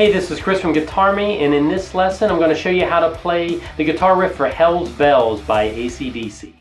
Hey, this is Chris from GuitArmy, and in this lesson I'm going to show you how to play the guitar riff for Hell's Bells by ACDC.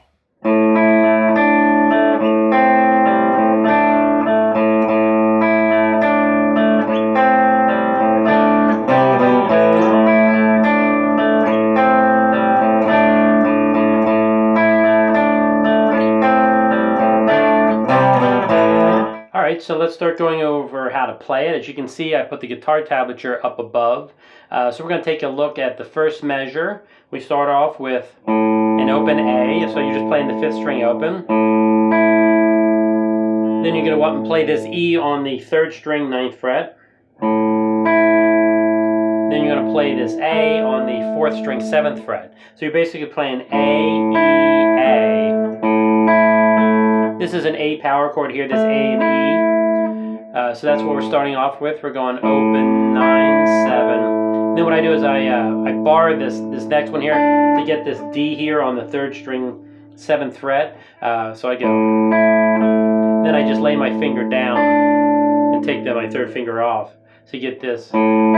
Alright, so let's start going over how to play it. As you can see, I put the guitar tablature up above. So we're going to take a look at the first measure. We start off with an open A, so you're just playing the 5th string open. Then you're going to go up and play this E on the 3rd string, 9th fret. Then you're going to play this A on the 4th string, 7th fret. So you're basically playing A, E, A. This is an A power chord here, this A and E. So that's what we're starting off with. We're going open, 9, 7. Then what I do is I bar this next one here to get this D here on the 3rd string, 7th fret. So I go. Then I just lay my finger down and take my 3rd finger off. So you get this. And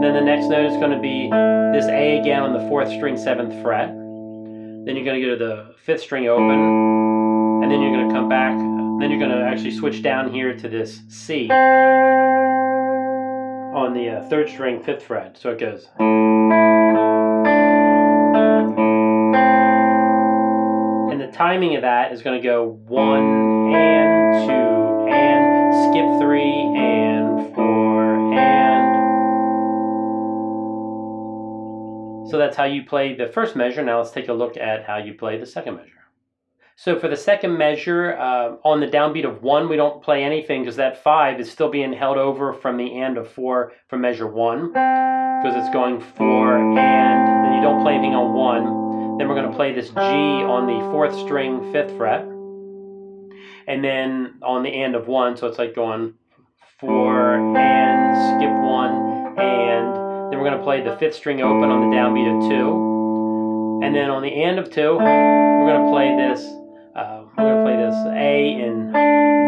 then the next note is going to be this A again on the 4th string, 7th fret. Then you're going to go to the 5th string open, and then you're going to come back, then you're going to actually switch down here to this C on the 3rd string, 5th fret. So it goes. And the timing of that is going to go 1 and 2 and skip 3 and 4 and. So that's how you play the first measure. Now let's take a look at how you play the second measure. So for the second measure, on the downbeat of 1, we don't play anything because that 5 is still being held over from the and of 4 from measure 1. Because it's going 4 and, then you don't play anything on 1. Then we're going to play this G on the 4th string, 5th fret. And then on the and of 1, so it's like going 4 and, skip 1 and. Then we're going to play the 5th string open on the downbeat of 2. And then on the and of 2, we're going to play this A and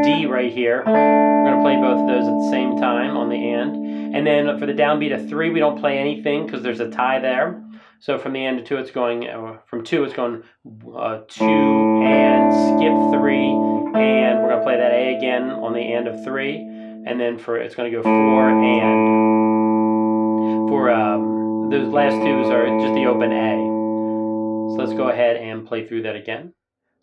D right here. We're going to play both of those at the same time on the and. And then for the downbeat of 3, we don't play anything because there's a tie there. So from the and of 2, it's going, from 2, it's going 2 and, skip 3, and we're going to play that A again on the and of 3. And then it's going to go 4 and. For those last twos are just the open A. So let's go ahead and play through that again.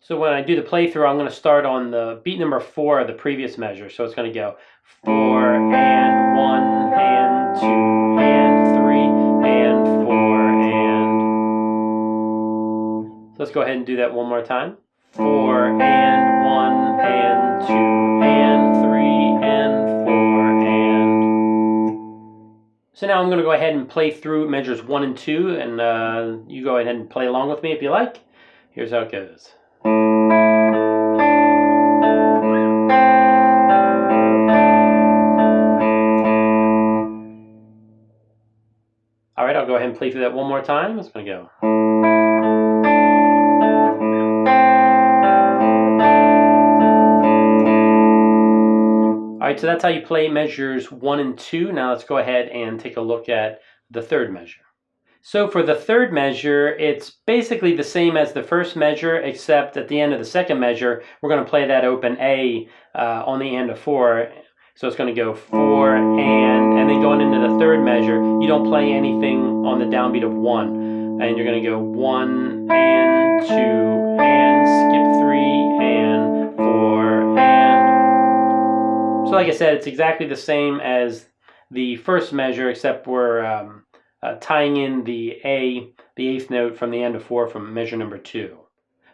So when I do the playthrough, I'm going to start on the beat number 4 of the previous measure. So it's going to go 4 and 1 and 2 and 3 and 4 and. So let's go ahead and do that one more time. 4 and 1 and 2 and 3 and 4 and. So now I'm going to go ahead and play through measures 1 and 2, and you go ahead and play along with me if you like. Here's how it goes. Alright, I'll go ahead and play through that one more time. It's going to go. Alright, so that's how you play measures 1 and 2. Now let's go ahead and take a look at the third measure. So for the third measure, it's basically the same as the first measure, except at the end of the second measure, we're going to play that open A on the and of 4. So it's going to go 4 and then going into the third measure, you don't play anything on the downbeat of 1. And you're going to go 1 and 2 and skip 3 and 4 and. So like I said, it's exactly the same as the first measure, except we're tying in the A, the 8th note from the end of 4 from measure number 2.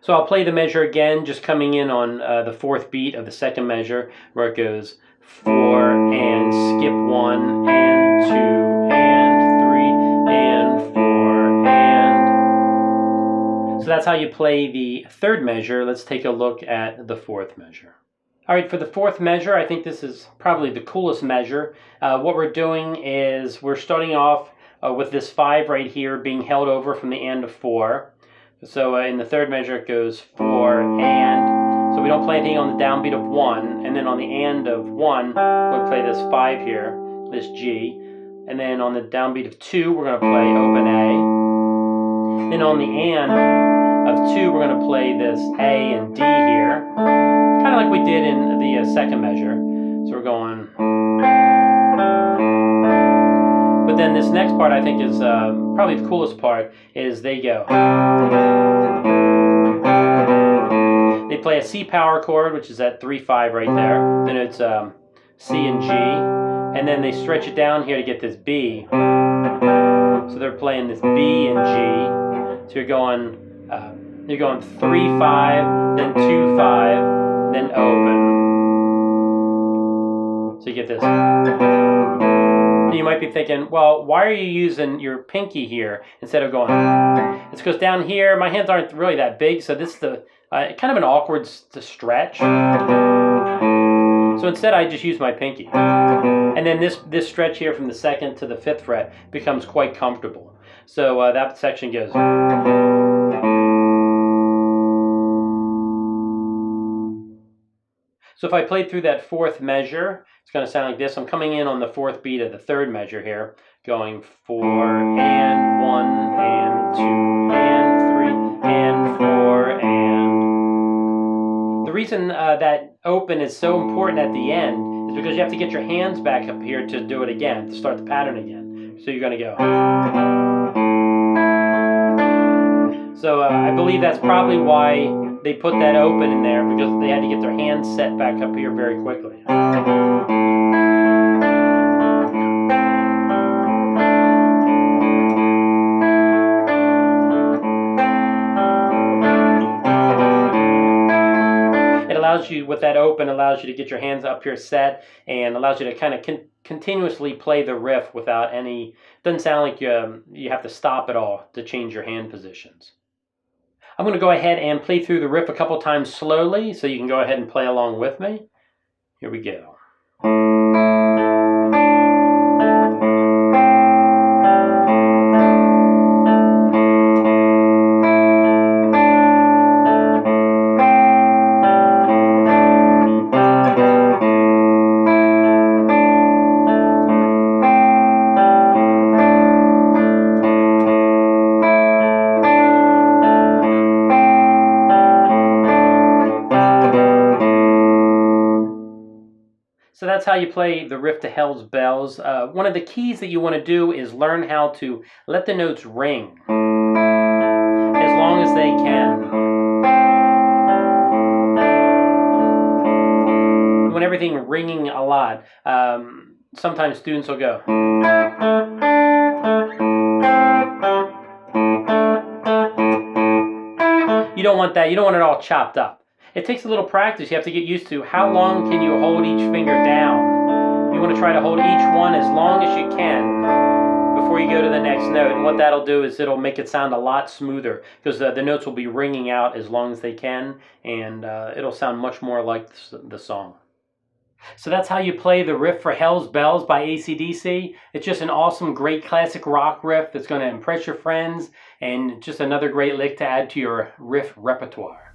So I'll play the measure again, just coming in on the 4th beat of the second measure, where it goes 4 and skip 1 and 2 and 3 and 4 and. So that's how you play the third measure. Let's take a look at the fourth measure. Alright, for the fourth measure, I think this is probably the coolest measure. What we're doing is we're starting off with this 5 right here being held over from the and of 4. So in the third measure it goes 4 and. So we don't play anything on the downbeat of 1, and then on the and of 1, we'll play this 5 here, this G, and then on the downbeat of 2, we're going to play open A. Then on the and of 2, we're going to play this A and D here, kind of like we did in the second measure. So we're going. But then this next part I think is probably the coolest part, is they go. They play a C power chord, which is at 3/5 right there. Then it's C and G, and then they stretch it down here to get this B. So they're playing this B and G. So you're going 3/5, then 2/5, then open. So you get this. You might be thinking, well, why are you using your pinky here instead of going? It's because down here my hands aren't really that big, so this is the kind of an awkward to stretch. So instead I just use my pinky. And then this stretch here from the 2nd to the 5th fret becomes quite comfortable. So that section goes. So if I played through that 4th measure, it's going to sound like this. I'm coming in on the 4th beat of the 3rd measure here, going 4 and 1 and 2 and 3 and 4 and. The reason that open is so important at the end is because you have to get your hands back up here to do it again, to start the pattern again. So you're going to go. So I believe that's probably why they put that open in there, because they had to get their hands set back up here very quickly. It allows you, with that open, allows you to get your hands up here set, and allows you to kind of continuously play the riff without any, doesn't sound like you have to stop at all to change your hand positions. I'm going to go ahead and play through the riff a couple times slowly, so you can go ahead and play along with me. Here we go. So that's how you play the riff to Hell's Bells. One of the keys that you want to do is learn how to let the notes ring as long as they can. You want everything ringing a lot. Sometimes students will go. You don't want that. You don't want it all chopped up. It takes a little practice. You have to get used to how long can you hold each finger down. You want to try to hold each one as long as you can before you go to the next note. And what that'll do is it'll make it sound a lot smoother, because the notes will be ringing out as long as they can, and it'll sound much more like the song. So that's how you play the riff for Hell's Bells by ACDC. It's just an awesome, great classic rock riff that's going to impress your friends, and just another great lick to add to your riff repertoire.